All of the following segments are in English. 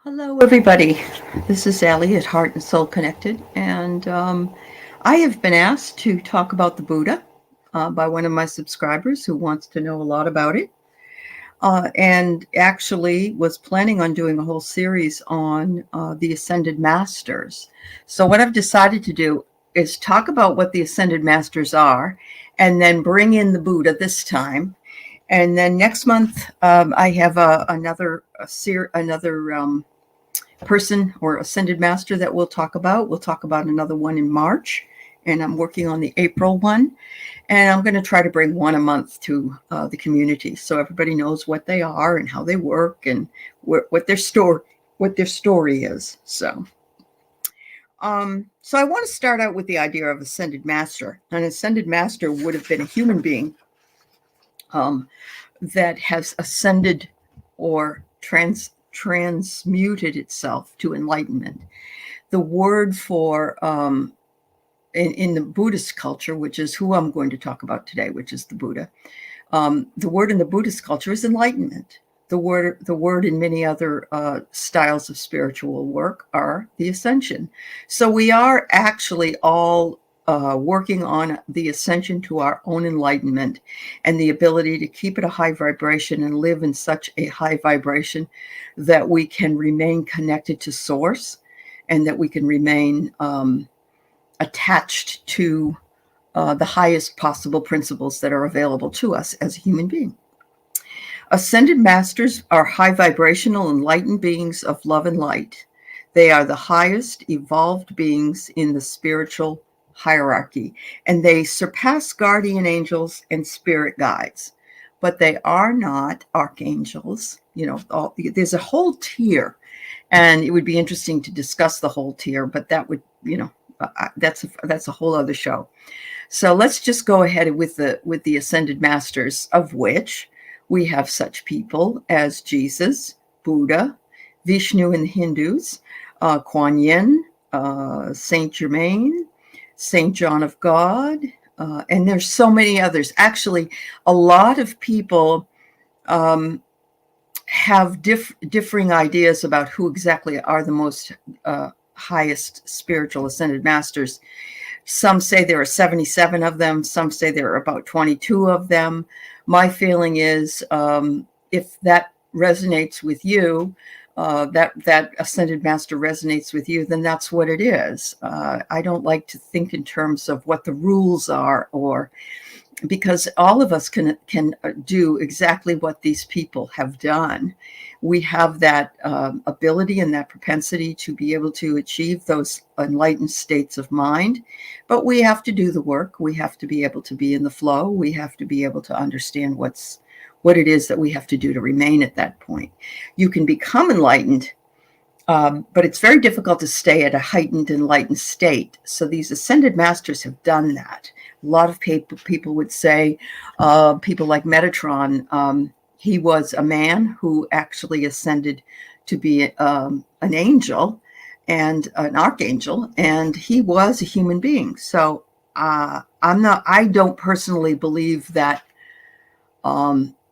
Hello, everybody. This is Allie at Heart and Soul Connected, and I have been asked to talk about the Buddha by one of my subscribers who wants to know a lot about it, and actually was planning on doing a whole series on the Ascended Masters. So, what I've decided to do is talk about what the Ascended Masters are, and then bring in the Buddha this time. And then next month, I have another person or ascended master that we'll talk about. We'll talk about another one in March, and I'm working on the April one. And I'm going to try to bring one a month to the community so everybody knows what they are and how they work and what their story is. So I want to start out with the idea of ascended master. An ascended master would have been a human being that has ascended or transmuted itself to enlightenment. The word for in the Buddhist culture, which is who I'm going to talk about today, which is the Buddha, the word in the Buddhist culture is enlightenment. The word in many other styles of spiritual work are the ascension. So we are actually all working on the ascension to our own enlightenment and the ability to keep at a high vibration and live in such a high vibration that we can remain connected to source and that we can remain attached to the highest possible principles that are available to us as a human being. Ascended masters are high vibrational enlightened beings of love and light. They are the highest evolved beings in the spiritual hierarchy, and they surpass guardian angels and spirit guides. But they are not archangels. There's a whole tier, and it would be interesting to discuss the whole tier, but that would, that's a whole other show. So let's just go ahead with the ascended masters, of which we have such people as Jesus, Buddha, Vishnu in the Hindus, Kuan Yin, Saint Germain, Saint John of God, and there's so many others. Actually, a lot of people have differing ideas about who exactly are the most highest spiritual ascended masters. Some say there are 77 of them. Some say there are about 22 of them. My feeling is if that resonates with you, that ascended master resonates with you, then that's what it is. I don't like to think in terms of what the rules are, or because all of us can do exactly what these people have done. We have that ability and that propensity to be able to achieve those enlightened states of mind, but we have to do the work. We have to be able to be in the flow. We have to be able to understand what it is that we have to do to remain at that point. You can become enlightened, but it's very difficult to stay at a heightened, enlightened state. So these ascended masters have done that. A lot of people would say, people like Metatron, he was a man who actually ascended to be an angel and an archangel, and he was a human being. So I don't personally believe that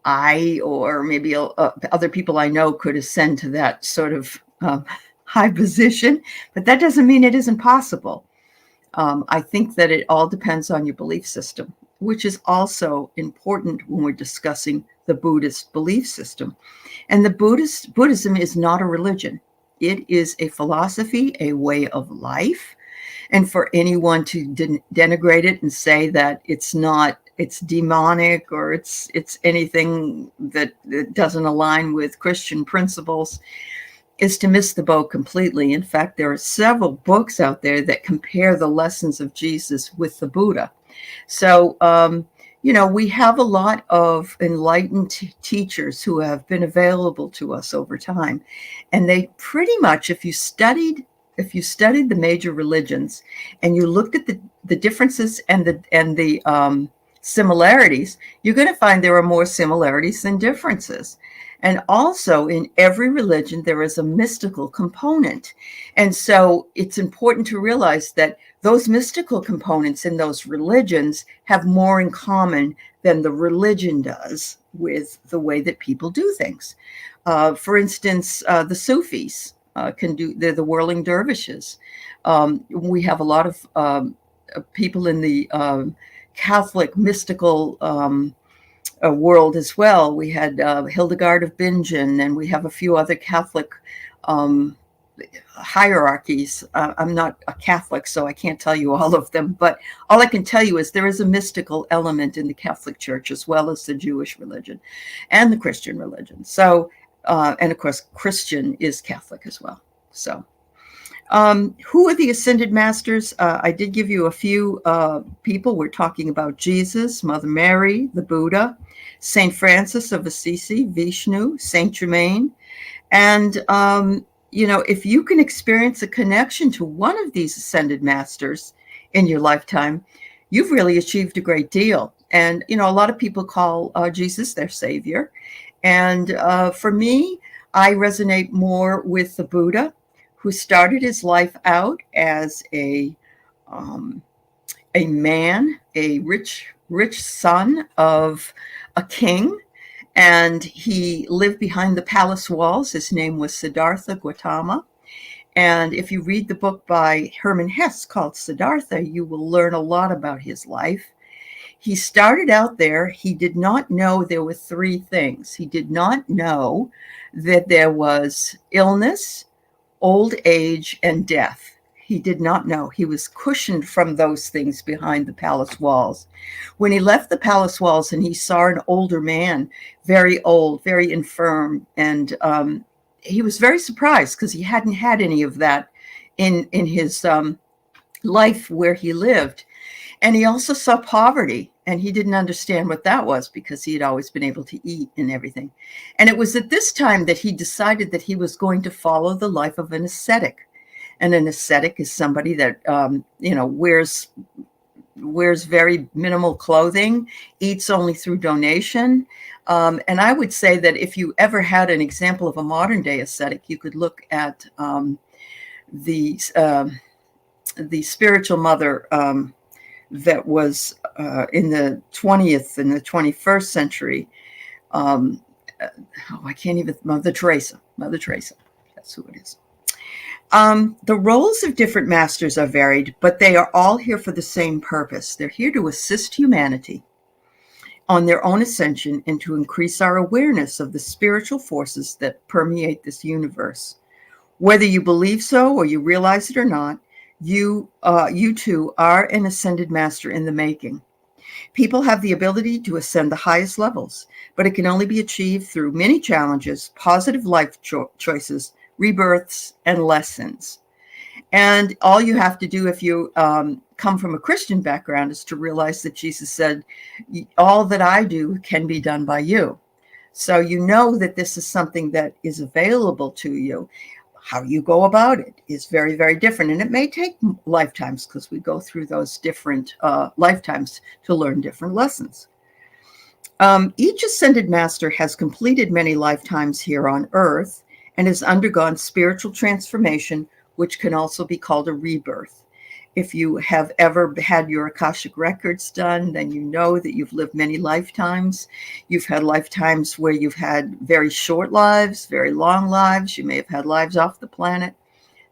I or maybe other people I know could ascend to that sort of high position, but that doesn't mean it isn't possible. I think that it all depends on your belief system, which is also important when we're discussing the Buddhist belief system. And Buddhism is not a religion. It is a philosophy, a way of life. And for anyone to denigrate it and say that it's demonic or it's anything that doesn't align with Christian principles is to miss the boat completely. In fact, there are several books out there that compare the lessons of Jesus with the Buddha. So, we have a lot of enlightened teachers who have been available to us over time. And they pretty much, if you studied the major religions and you looked at the differences and the similarities, you're going to find there are more similarities than differences. And also in every religion, there is a mystical component. And so it's important to realize that those mystical components in those religions have more in common than the religion does with the way that people do things. For instance, the Sufis, can do. They're the whirling dervishes. We have a lot of people in the Catholic mystical world as well. We had Hildegard of Bingen, and we have a few other Catholic hierarchies. I'm not a Catholic, so I can't tell you all of them, but all I can tell you is there is a mystical element in the Catholic Church as well as the Jewish religion and the Christian religion. So, and of course, Christian is Catholic as well. So, who are the Ascended Masters? I did give you a few people. We're talking about Jesus, Mother Mary, the Buddha, Saint Francis of Assisi, Vishnu, Saint Germain. And, if you can experience a connection to one of these Ascended Masters in your lifetime, you've really achieved a great deal. And, a lot of people call Jesus their savior. And for me, I resonate more with the Buddha, who started his life out as a man, a rich son of a king, and he lived behind the palace walls. His name was Siddhartha Gautama. And if you read the book by Hermann Hesse called Siddhartha, you will learn a lot about his life. He started out there. He did not know there were three things. He did not know that there was illness, old age, and death. He did not know. He was cushioned from those things behind the palace walls. When he left the palace walls and he saw an older man, very old, very infirm, and he was very surprised because he hadn't had any of that in his life where he lived. And he also saw poverty, and he didn't understand what that was because he had always been able to eat and everything. And it was at this time that he decided that he was going to follow the life of an ascetic. And an ascetic is somebody that, wears very minimal clothing, eats only through donation. And I would say that if you ever had an example of a modern day ascetic, you could look at the spiritual mother that was in the 20th and the 21st century. I can't even, Mother Teresa, that's who it is. The roles of different masters are varied, but they are all here for the same purpose. They're here to assist humanity on their own ascension and to increase our awareness of the spiritual forces that permeate this universe. Whether you believe so or you realize it or not, you too are an ascended master in the making. People have the ability to ascend the highest levels, but it can only be achieved through many challenges, positive life choices, rebirths, and lessons. And all you have to do if you come from a Christian background is to realize that Jesus said, all that I do can be done by you. So you know that this is something that is available to you. How you go about it is very, very different. And it may take lifetimes because we go through those different lifetimes to learn different lessons. Each ascended master has completed many lifetimes here on earth and has undergone spiritual transformation, which can also be called a rebirth. If you have ever had your Akashic records done, then you know that you've lived many lifetimes. You've had lifetimes where you've had very short lives, very long lives. You may have had lives off the planet.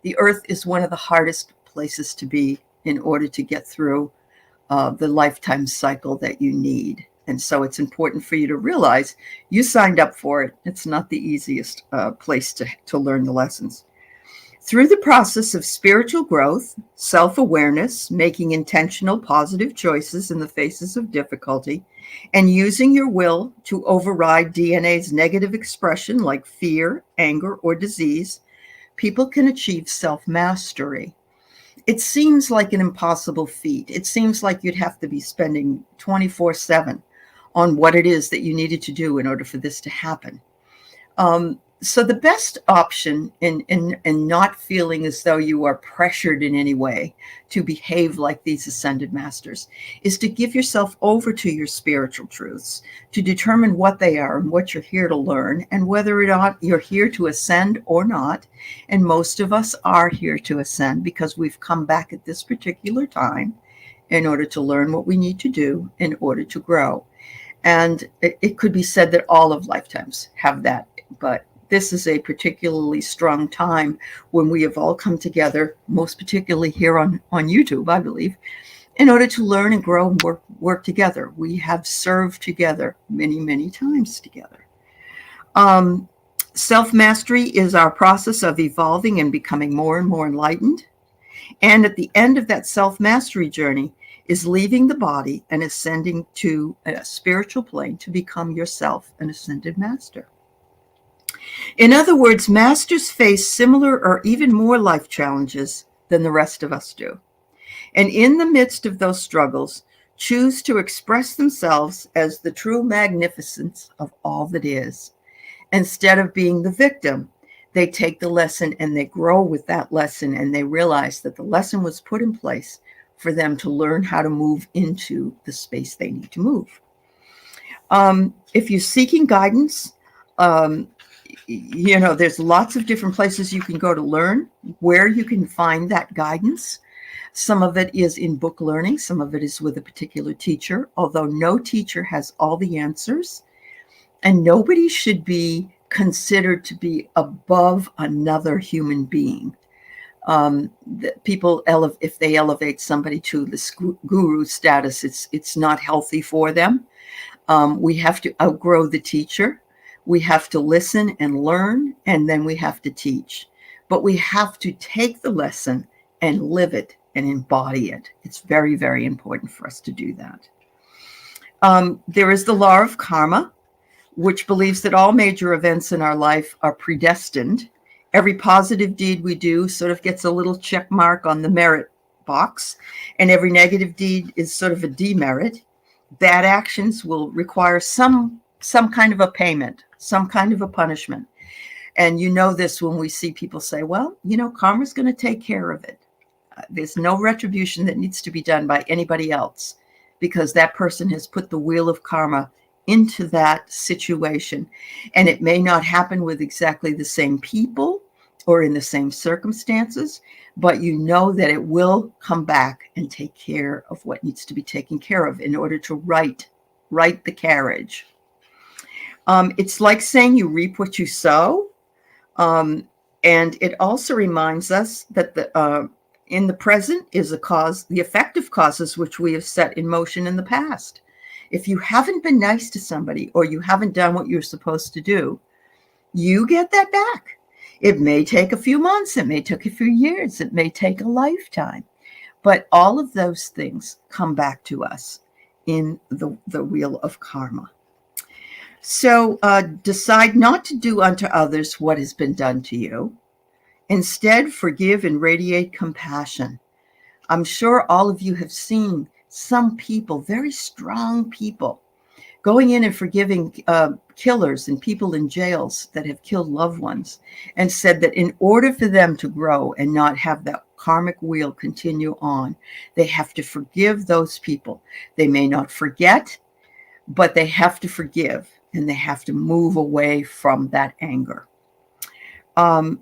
The earth is one of the hardest places to be in order to get through the lifetime cycle that you need. And so it's important for you to realize you signed up for it. It's not the easiest place to learn the lessons. Through the process of spiritual growth, self-awareness, making intentional positive choices in the faces of difficulty, and using your will to override DNA's negative expression like fear, anger, or disease, people can achieve self-mastery. It seems like an impossible feat. It seems like you'd have to be spending 24/7 on what it is that you needed to do in order for this to happen. So the best option in not feeling as though you are pressured in any way to behave like these ascended masters is to give yourself over to your spiritual truths, to determine what they are and what you're here to learn and whether or not you're here to ascend or not. And most of us are here to ascend because we've come back at this particular time in order to learn what we need to do in order to grow. And it could be said that all of lifetimes have that, but this is a particularly strong time when we have all come together, most particularly here on YouTube, I believe, in order to learn and grow and work together. We have served together many, many times together. Self-mastery is our process of evolving and becoming more and more enlightened. And at the end of that self-mastery journey is leaving the body and ascending to a spiritual plane to become yourself an ascended master. In other words, masters face similar or even more life challenges than the rest of us do. And in the midst of those struggles, choose to express themselves as the true magnificence of all that is. Instead of being the victim, they take the lesson and they grow with that lesson, and they realize that the lesson was put in place for them to learn how to move into the space they need to move. If you're seeking guidance, there's lots of different places you can go to learn where you can find that guidance. Some of it is in book learning. Some of it is with a particular teacher, although no teacher has all the answers. And nobody should be considered to be above another human being. People, if they elevate somebody to this guru status, it's not healthy for them. We have to outgrow the teacher. We have to listen and learn, and then we have to teach. But we have to take the lesson and live it and embody it. It's very, very important for us to do that. There is the law of karma, which believes that all major events in our life are predestined. Every positive deed we do sort of gets a little check mark on the merit box, and every negative deed is sort of a demerit. Bad actions will require some kind of a payment, some kind of a punishment. And you know this when we see people say, well, karma's going to take care of it. There's no retribution that needs to be done by anybody else, because that person has put the wheel of karma into that situation. And it may not happen with exactly the same people or in the same circumstances, but you know that it will come back and take care of what needs to be taken care of in order to right the carriage. It's like saying you reap what you sow. And it also reminds us that in the present is a cause, the effect of causes which we have set in motion in the past. If you haven't been nice to somebody or you haven't done what you're supposed to do, you get that back. It may take a few months. It may take a few years. It may take a lifetime. But all of those things come back to us in the wheel of karma. So decide not to do unto others what has been done to you. Instead, forgive and radiate compassion. I'm sure all of you have seen some people, very strong people, going in and forgiving killers and people in jails that have killed loved ones, and said that in order for them to grow and not have that karmic wheel continue on, they have to forgive those people. They may not forget, but they have to forgive, and they have to move away from that anger.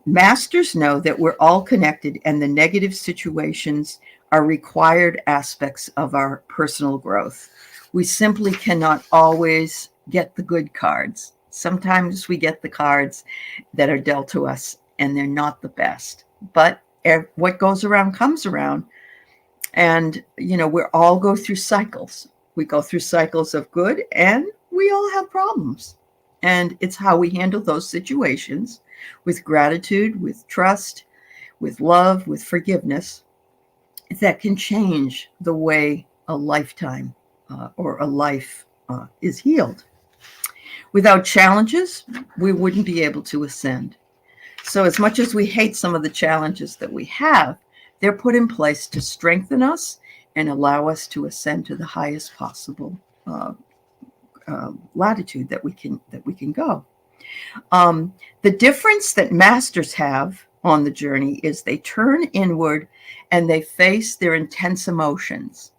Masters know that we're all connected, and the negative situations are required aspects of our personal growth. We simply cannot always get the good cards. Sometimes we get the cards that are dealt to us, and they're not the best. But what goes around comes around. And, we all go through cycles. We go through cycles of good, and we all have problems. And it's how we handle those situations with gratitude, with trust, with love, with forgiveness, that can change the way a lifetime or a life is healed. Without challenges, we wouldn't be able to ascend. So as much as we hate some of the challenges that we have, they're put in place to strengthen us and allow us to ascend to the highest possible latitude that we can go. The difference that masters have on the journey is they turn inward and they face their intense emotions.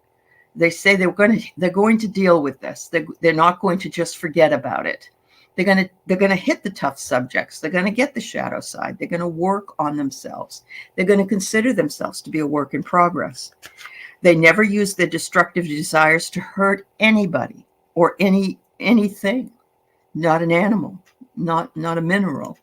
They say they're going to deal with this. They're not going to just forget about it. They're going to hit the tough subjects. They're going to get the shadow side. They're going to work on themselves. They're going to consider themselves to be a work in progress. They never use their destructive desires to hurt anybody or anything. Not an animal, not a mineral,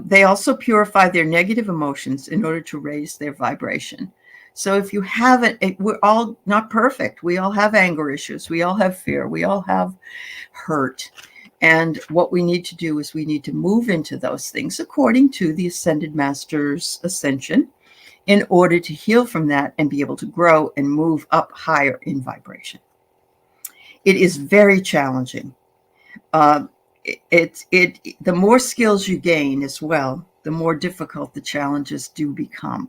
They also purify their negative emotions in order to raise their vibration. So if you haven't, we're all not perfect. We all have anger issues. We all have fear. We all have hurt. And what we need to do is we need to move into those things according to the Ascended Master's ascension in order to heal from that and be able to grow and move up higher in vibration. It is very challenging. The more skills you gain as well, the more difficult the challenges do become.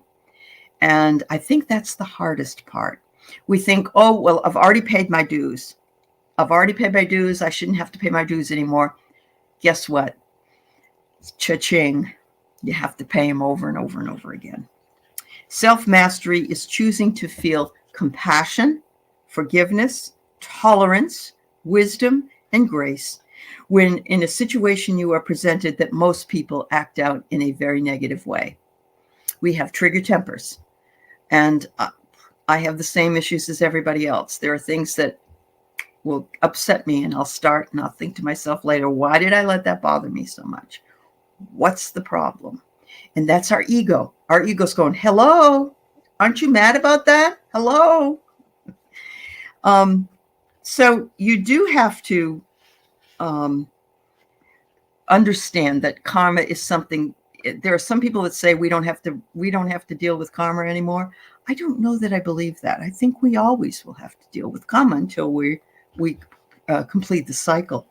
And I think that's the hardest part. We think, oh, well, I've already paid my dues. I've already paid my dues. I shouldn't have to pay my dues anymore. Guess what? Cha-ching. You have to pay them over and over and over again. Self-mastery is choosing to feel compassion, forgiveness, tolerance, wisdom, and grace when in a situation you are presented that most people act out in a very negative way. We have trigger tempers, and I have the same issues as everybody else. There are things that will upset me, and I'll start and I'll think to myself later, why did I let that bother me so much? What's the problem? And that's our ego. Our ego's going, hello, aren't you mad about that? Hello. So you do have to understand that karma is something. There are some people that say we don't have to deal with karma anymore. I don't know that I believe that. I think we always will have to deal with karma until we complete the cycle.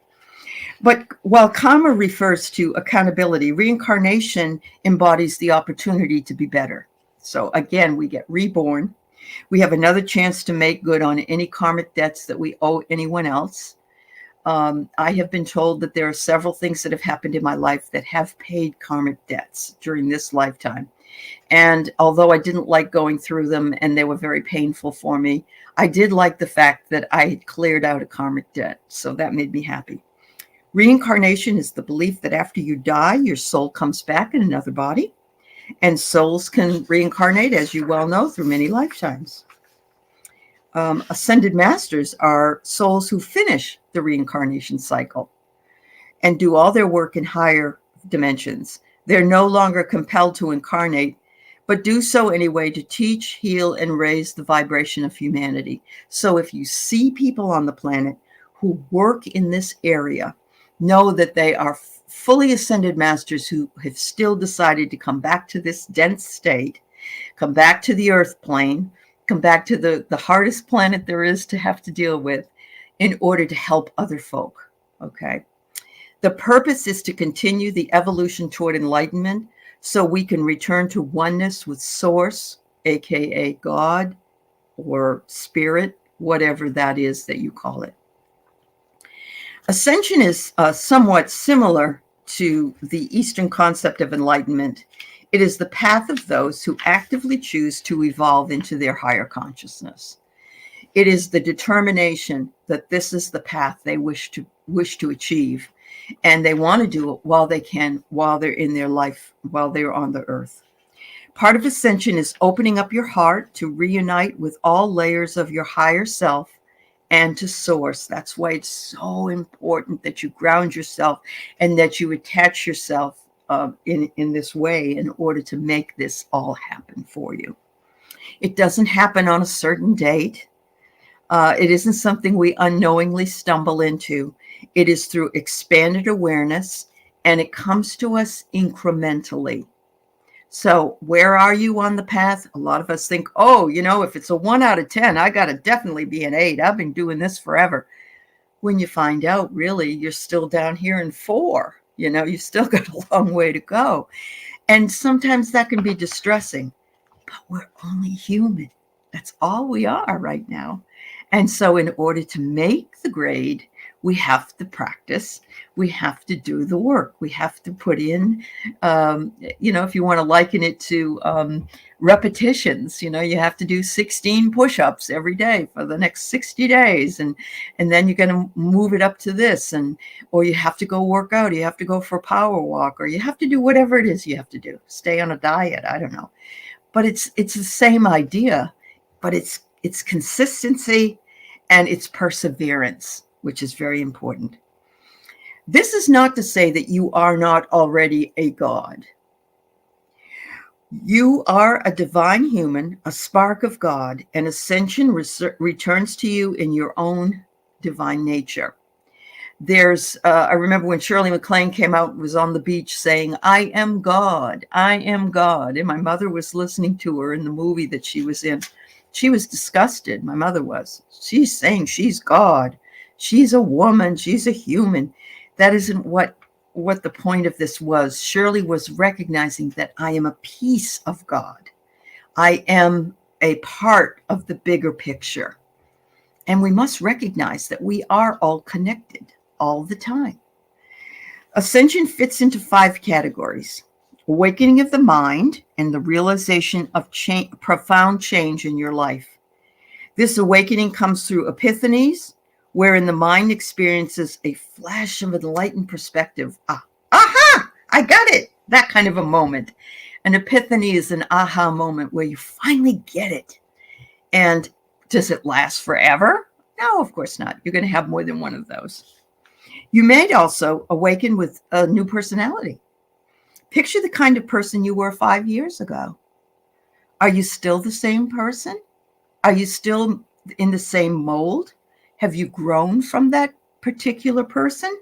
But while karma refers to accountability, reincarnation embodies the opportunity to be better. So again, we get reborn. We have another chance to make good on any karmic debts that we owe anyone else. I have been told that there are several things that have happened in my life that have paid karmic debts during this lifetime. And although I didn't like going through them and they were very painful for me, I did like the fact that I had cleared out a karmic debt. So that made me happy. Reincarnation is the belief that after you die, your soul comes back in another body, and souls can reincarnate, as you well know, through many lifetimes. Ascended masters are souls who finish the reincarnation cycle and do all their work in higher dimensions. They're no longer compelled to incarnate, but do so anyway to teach, heal, and raise the vibration of humanity. So if you see people on the planet who work in this area, know that they are fully ascended masters who have still decided to come back to this dense state, come back to the earth plane, come back to the hardest planet there is to have to deal with in order to help other folk. Okay. The purpose is to continue the evolution toward enlightenment so we can return to oneness with Source, aka God or Spirit, whatever that is that you call it. Ascension is somewhat similar to the Eastern concept of enlightenment. It is the path of those who actively choose to evolve into their higher consciousness. It is the determination that this is the path they wish to achieve, and they want to do it while they can, while they're in their life, while they're on the earth. Part of ascension is opening up your heart to reunite with all layers of your higher self and to Source. That's why it's so important that you ground yourself and that you attach yourself in this way in order to make this all happen for you. It doesn't happen on a certain date. It isn't something we unknowingly stumble into. It is through expanded awareness, and it comes to us incrementally. So where are you on the path? A lot of us think, oh, if it's a 1 out of 10, I got to definitely be an 8. I've been doing this forever. When you find out, really, you're still down here in 4. You've still got a long way to go. And sometimes that can be distressing, but we're only human. That's all we are right now. And so in order to make the grade, we have to practice. We have to do the work. We have to put in, if you want to liken it to repetitions, you have to do 16 push-ups every day for the next 60 days. And then you're going to move it up to this, or you have to go work out. You have to go for a power walk, or you have to do whatever it is you have to do. Stay on a diet. I don't know. But it's the same idea, but it's consistency and it's perseverance, which is very important. This is not to say that you are not already a God. You are a divine human, a spark of God, and ascension returns to you in your own divine nature. I remember when Shirley MacLaine came out and was on the beach saying, "I am God, I am God." And my mother was listening to her in the movie that she was in. She was disgusted. My mother was. She's saying she's God. She's a woman. She's a human. That isn't what the point of this was. Shirley was recognizing that I am a piece of God. I am a part of the bigger picture. And we must recognize that we are all connected all the time. Ascension fits into 5 categories: awakening of the mind and the realization of profound change in your life. This awakening comes through epiphanies, wherein the mind experiences a flash of enlightened perspective. Aha! I got it! That kind of a moment. An epiphany is an aha moment where you finally get it. And does it last forever? No, of course not. You're going to have more than one of those. You may also awaken with a new personality. Picture the kind of person you were 5 years ago. Are you still the same person? Are you still in the same mold? Have you grown from that particular person?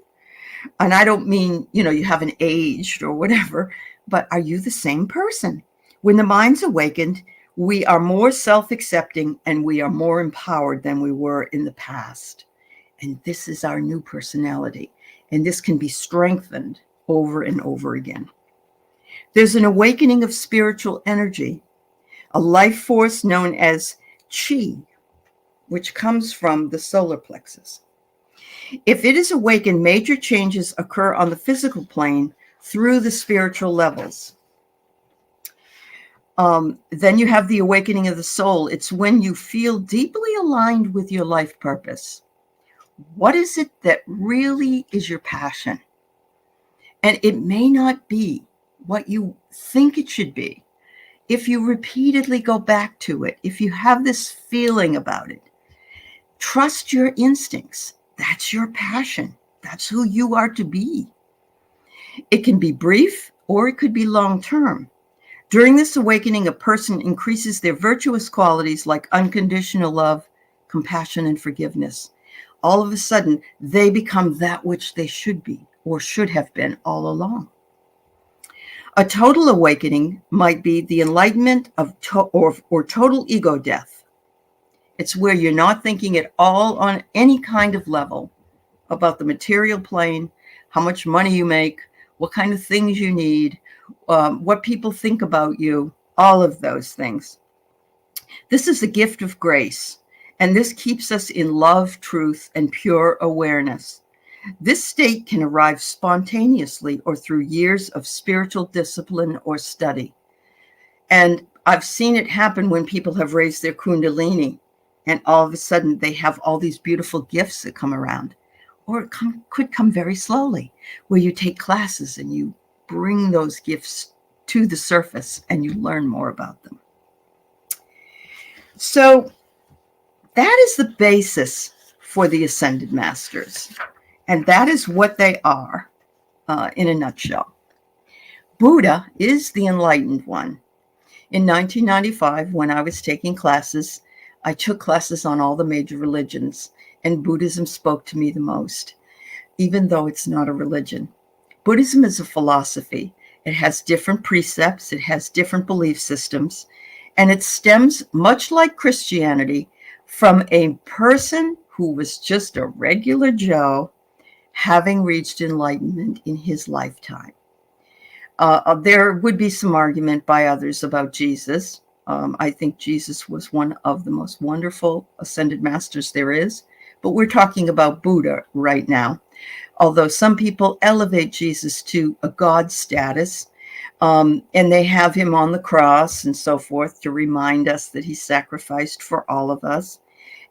And I don't mean, you haven't aged or whatever, but are you the same person? When the mind's awakened, we are more self-accepting and we are more empowered than we were in the past. And this is our new personality. And this can be strengthened over and over again. There's an awakening of spiritual energy, a life force known as chi, which comes from the solar plexus. If it is awakened, major changes occur on the physical plane through the spiritual levels. Then you have the awakening of the soul. It's when you feel deeply aligned with your life purpose. What is it that really is your passion? And it may not be what you think it should be. If you repeatedly go back to it, if you have this feeling about it, trust your instincts. That's your passion. That's who you are to be. It can be brief or it could be long-term. During this awakening, a person increases their virtuous qualities like unconditional love, compassion, and forgiveness. All of a sudden, they become that which they should be or should have been all along. A total awakening might be the enlightenment of or total ego death. It's where you're not thinking at all on any kind of level about the material plane, how much money you make, what kind of things you need, what people think about you, all of those things. This is a gift of grace. And this keeps us in love, truth, and pure awareness. This state can arrive spontaneously or through years of spiritual discipline or study. And I've seen it happen when people have raised their kundalini, and all of a sudden they have all these beautiful gifts that come around. Or it could come very slowly, where you take classes and you bring those gifts to the surface and you learn more about them. So that is the basis for the Ascended Masters. And that is what they are in a nutshell. Buddha is the enlightened one. In 1995, when I was taking classes, I took classes on all the major religions, and Buddhism spoke to me the most, even though it's not a religion. Buddhism is a philosophy. It has different precepts, it has different belief systems, and it stems, much like Christianity, from a person who was just a regular Joe having reached enlightenment in his lifetime. There would be some argument by others about Jesus. I think Jesus was one of the most wonderful ascended masters there is, but we're talking about Buddha right now. Although some people elevate Jesus to a God status, and they have him on the cross and so forth to remind us that he sacrificed for all of us.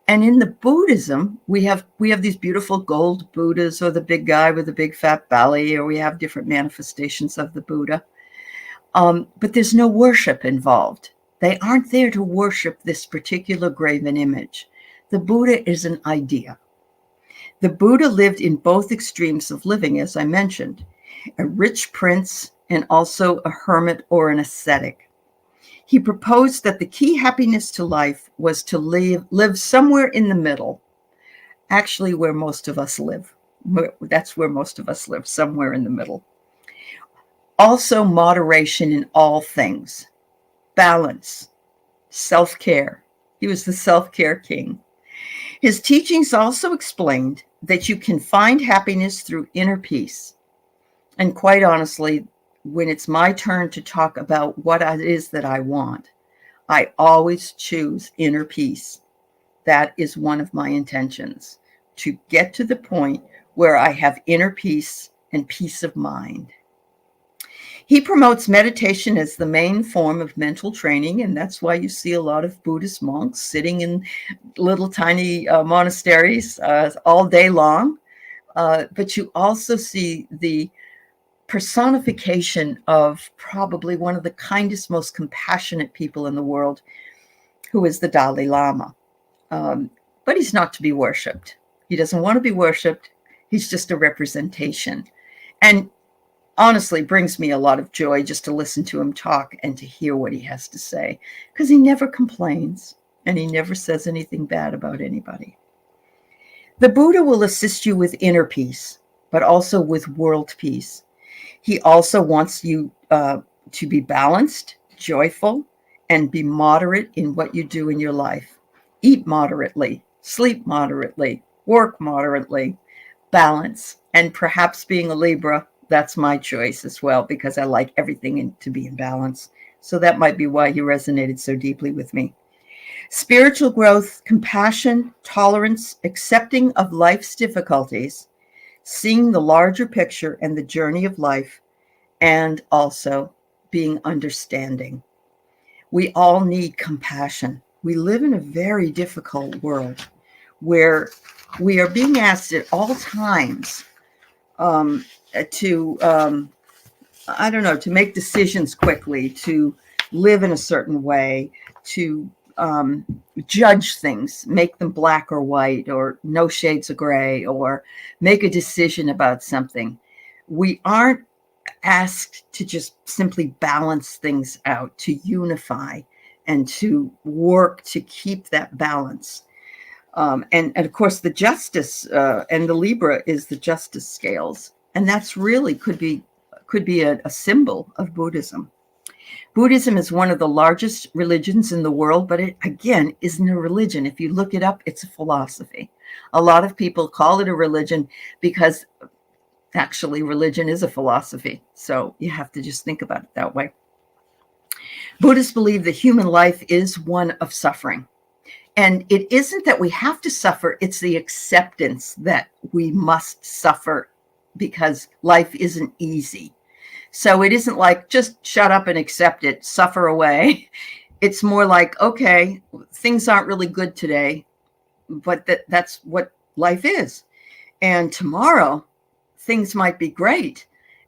And in the Buddhism, we have these beautiful gold Buddhas, or the big guy with the big fat belly, or we have different manifestations of the Buddha. But there's no worship involved. They aren't there to worship this particular graven image. The Buddha is an idea. The Buddha lived in both extremes of living, as I mentioned, a rich prince and also a hermit or an ascetic. He proposed that the key happiness to life was to live somewhere in the middle, actually where most of us live. That's where most of us live, somewhere in the middle. Also, moderation in all things, balance, self-care. He was the self-care king. His teachings also explained that you can find happiness through inner peace. And quite honestly, when it's my turn to talk about what it is that I want, I always choose inner peace. That is one of my intentions, to get to the point where I have inner peace and peace of mind. He promotes meditation as the main form of mental training, and that's why you see a lot of Buddhist monks sitting in little tiny monasteries all day long. But you also see the personification of probably one of the kindest, most compassionate people in the world, who is the Dalai Lama. But he's not to be worshipped. He doesn't want to be worshipped. He's just a representation. And honestly, brings me a lot of joy just to listen to him talk and to hear what he has to say, because he never complains and he never says anything bad about anybody. The Buddha will assist you with inner peace, but also with world peace. He also wants you to be balanced, joyful, and be moderate in what you do in your life. Eat moderately, sleep moderately, work moderately, balance. And perhaps being a Libra, that's my choice as well, because I like everything to be in balance. So that might be why he resonated so deeply with me. Spiritual growth, compassion, tolerance, accepting of life's difficulties, seeing the larger picture and the journey of life, and also being understanding. We all need compassion. We live in a very difficult world where we are being asked at all times to I don't know, to make decisions quickly, to live in a certain way, to judge things, make them black or white, or no shades of gray, or make a decision about something. We aren't asked to just simply balance things out, to unify, and to work to keep that balance. And of course, the justice and the Libra is the justice scales, and that's really could be a symbol of Buddhism. Buddhism is one of the largest religions in the world, but it, again, isn't a religion. If you look it up, it's a philosophy. A lot of people call it a religion because actually religion is a philosophy. So you have to just think about it that way. Buddhists believe that human life is one of suffering. And it isn't that we have to suffer, it's the acceptance that we must suffer because life isn't easy. So it isn't like just shut up and accept it, suffer away. It's more like, okay, things aren't really good today, but that's what life is. And tomorrow, things might be great,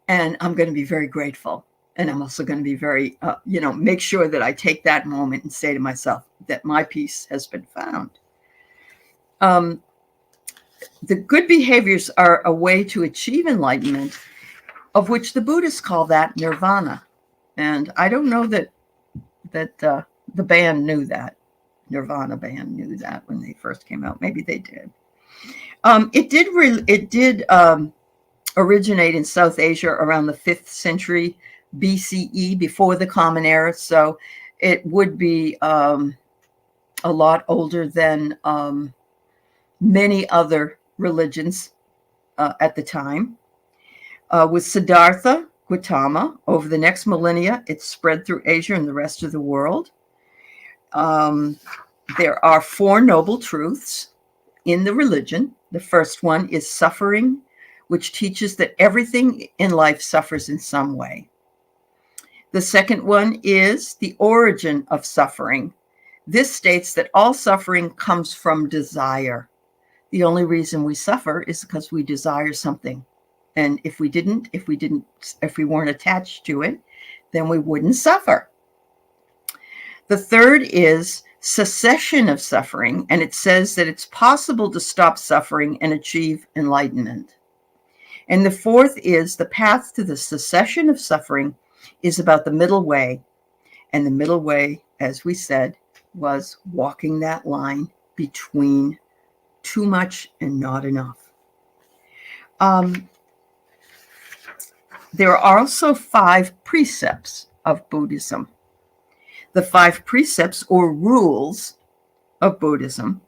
and I'm going to be very grateful. And I'm also going to be very, make sure that I take that moment and say to myself that my peace has been found. The good behaviors are a way to achieve enlightenment, of which the Buddhists call that nirvana. And I don't know that the band knew that. Nirvana band knew that when they first came out. Maybe they did. It did originate in South Asia around the 5th century BCE, before the Common Era. So it would be a lot older than many other religions at the time. With Siddhartha Gautama, over the next millennia, it spread through Asia and the rest of the world. There are 4 noble truths in the religion. The first one is suffering, which teaches that everything in life suffers in some way. The second one is the origin of suffering. This states that all suffering comes from desire. The only reason we suffer is because we desire something. And if we weren't attached to it, then we wouldn't suffer. The third is cessation of suffering, and it says that it's possible to stop suffering and achieve enlightenment. And the fourth is the path to the cessation of suffering is about the middle way. And the middle way, as we said, was walking that line between too much and not enough. There are also 5 precepts of Buddhism. The 5 precepts or rules of Buddhism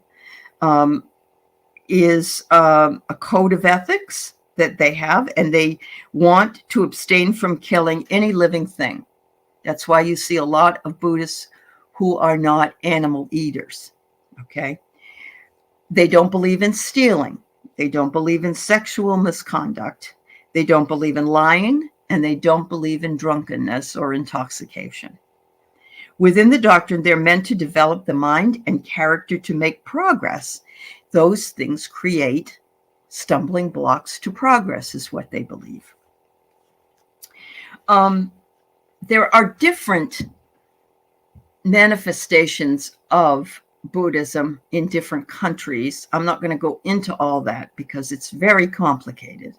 is a code of ethics that they have, and they want to abstain from killing any living thing. That's why you see a lot of Buddhists who are not animal eaters, okay? They don't believe in stealing. They don't believe in sexual misconduct. They don't believe in lying, and they don't believe in drunkenness or intoxication. Within the doctrine, they're meant to develop the mind and character to make progress. Those things create stumbling blocks to progress, is what they believe. There are different manifestations of Buddhism in different countries. I'm not going to go into all that because it's very complicated.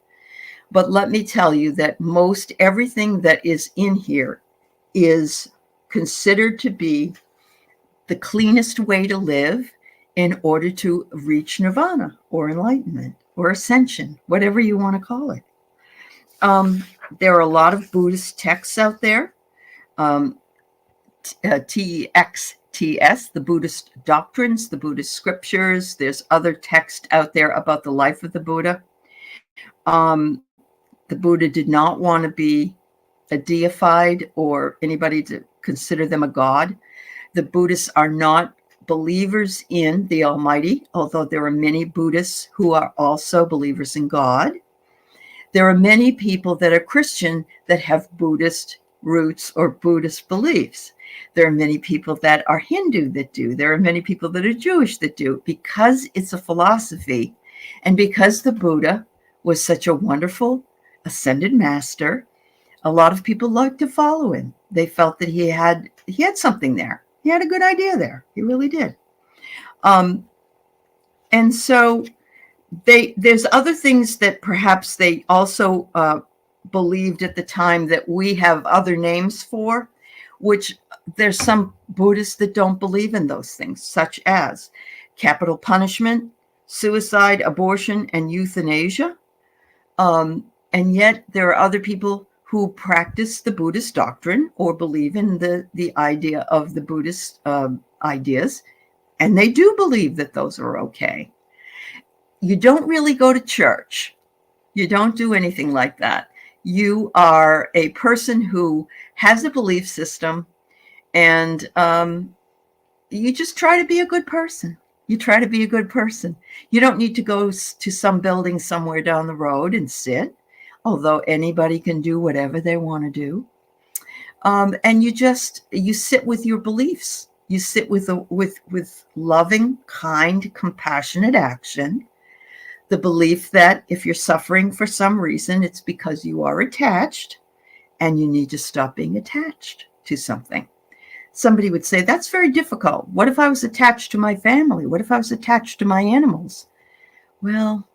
But let me tell you that most everything that is in here is considered to be the cleanest way to live in order to reach nirvana or enlightenment or ascension, whatever you want to call it. There are a lot of Buddhist texts out there. TEXTS, the Buddhist doctrines, the Buddhist scriptures. There's other text out there about the life of the Buddha. The Buddha did not want to be a deified or anybody to consider them a god. The Buddhists are not believers in the Almighty, although there are many Buddhists who are also believers in God. There are many people that are Christian that have Buddhist roots or Buddhist beliefs. There are many people that are Hindu that do. There are many people that are Jewish that do, because it's a philosophy and because the Buddha was such a wonderful ascended master. A lot of people liked to follow him. They felt that he had something there. He had a good idea there. He really did. And so there's other things that perhaps they also believed at the time that we have other names for, which there's some Buddhists that don't believe in those things, such as capital punishment, suicide, abortion, and euthanasia. And yet there are other people who practice the Buddhist doctrine or believe in the idea of the Buddhist ideas, and they do believe that those are okay. You don't really go to church. You don't do anything like that. You are a person who has a belief system, and you just try to be a good person. You try to be a good person. You don't need to go to some building somewhere down the road and sit, although anybody can do whatever they want to do. And you sit with your beliefs. You sit with loving, kind, compassionate action. The belief that if you're suffering for some reason, it's because you are attached and you need to stop being attached to something. Somebody would say, that's very difficult. What if I was attached to my family? What if I was attached to my animals? Well,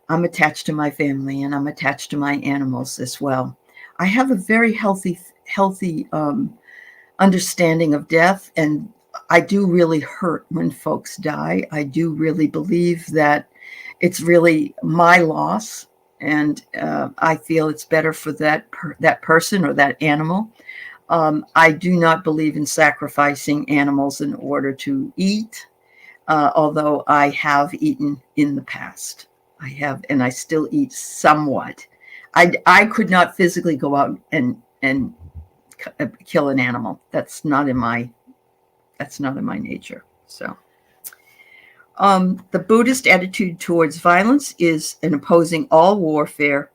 I'm attached to my family and I'm attached to my animals as well. I have a very healthy understanding of death, and I do really hurt when folks die. I do really believe that it's really my loss, and I feel it's better for that person or that animal. I do not believe in sacrificing animals in order to eat, although I have eaten in the past. I have, and I still eat somewhat. I could not physically go out and kill an animal. That's not in my nature. So, the Buddhist attitude towards violence is in opposing all warfare,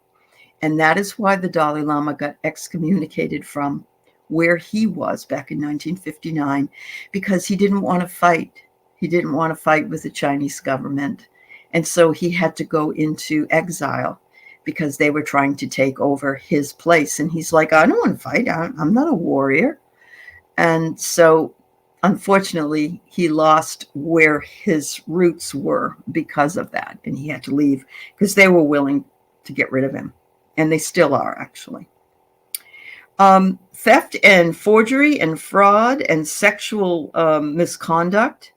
and that is why the Dalai Lama got excommunicated from where he was back in 1959, because he didn't want to fight. He didn't want to fight with the Chinese government. And so he had to go into exile because they were trying to take over his place. And he's like, I don't want to fight. I'm not a warrior. And so unfortunately, he lost where his roots were because of that. And he had to leave because they were willing to get rid of him. And they still are, actually. Theft and forgery and fraud and sexual misconduct,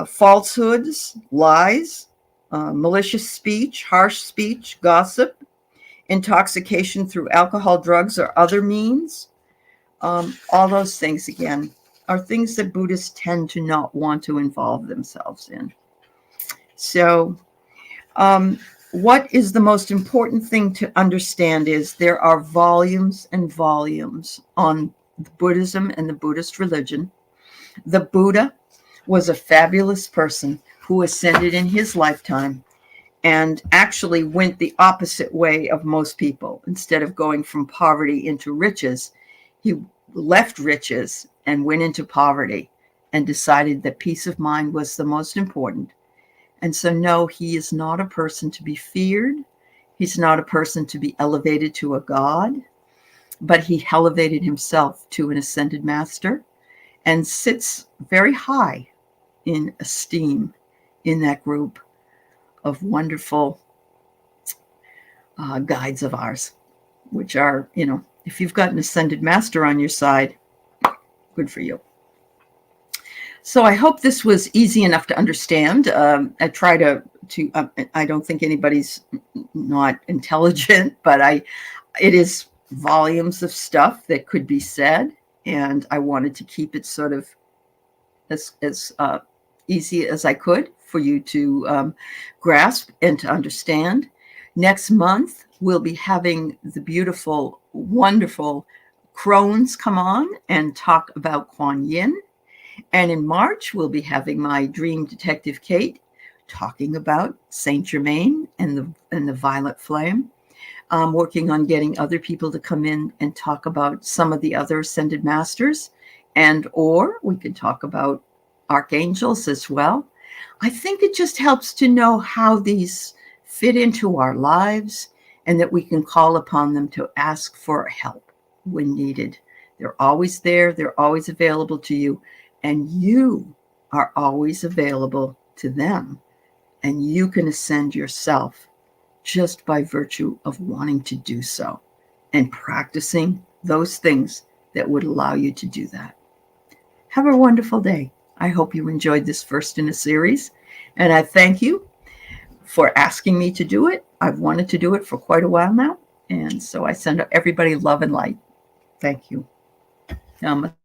falsehoods, lies, malicious speech, harsh speech, gossip, intoxication through alcohol, drugs, or other means. All those things, again, are things that Buddhists tend to not want to involve themselves in. So, what is the most important thing to understand is there are volumes and volumes on Buddhism and the Buddhist religion. The Buddha was a fabulous person who ascended in his lifetime and actually went the opposite way of most people. Instead of going from poverty into riches, he left riches and went into poverty and decided that peace of mind was the most important. And so, no, he is not a person to be feared. He's not a person to be elevated to a god, but he elevated himself to an ascended master and sits very high in esteem in that group of wonderful guides of ours, which are, if you've got an ascended master on your side, good for you. So I hope this was easy enough to understand. I try to I don't think anybody's not intelligent, but it is volumes of stuff that could be said, and I wanted to keep it sort of as easy as I could for you to grasp and to understand. Next month, we'll be having the beautiful, wonderful Crones come on and talk about Kuan Yin. And in March, we'll be having my dream detective, Kate, talking about Saint Germain and the violet flame. I'm working on getting other people to come in and talk about some of the other ascended masters, or we could talk about archangels as well. I think it just helps to know how these fit into our lives and that we can call upon them to ask for help when needed. They're always there. They're always available to you. And you are always available to them. And you can ascend yourself just by virtue of wanting to do so and practicing those things that would allow you to do that. Have a wonderful day. I hope you enjoyed this first in a series. And I thank you for asking me to do it. I've wanted to do it for quite a while now. And so I send everybody love and light. Thank you. Namaste.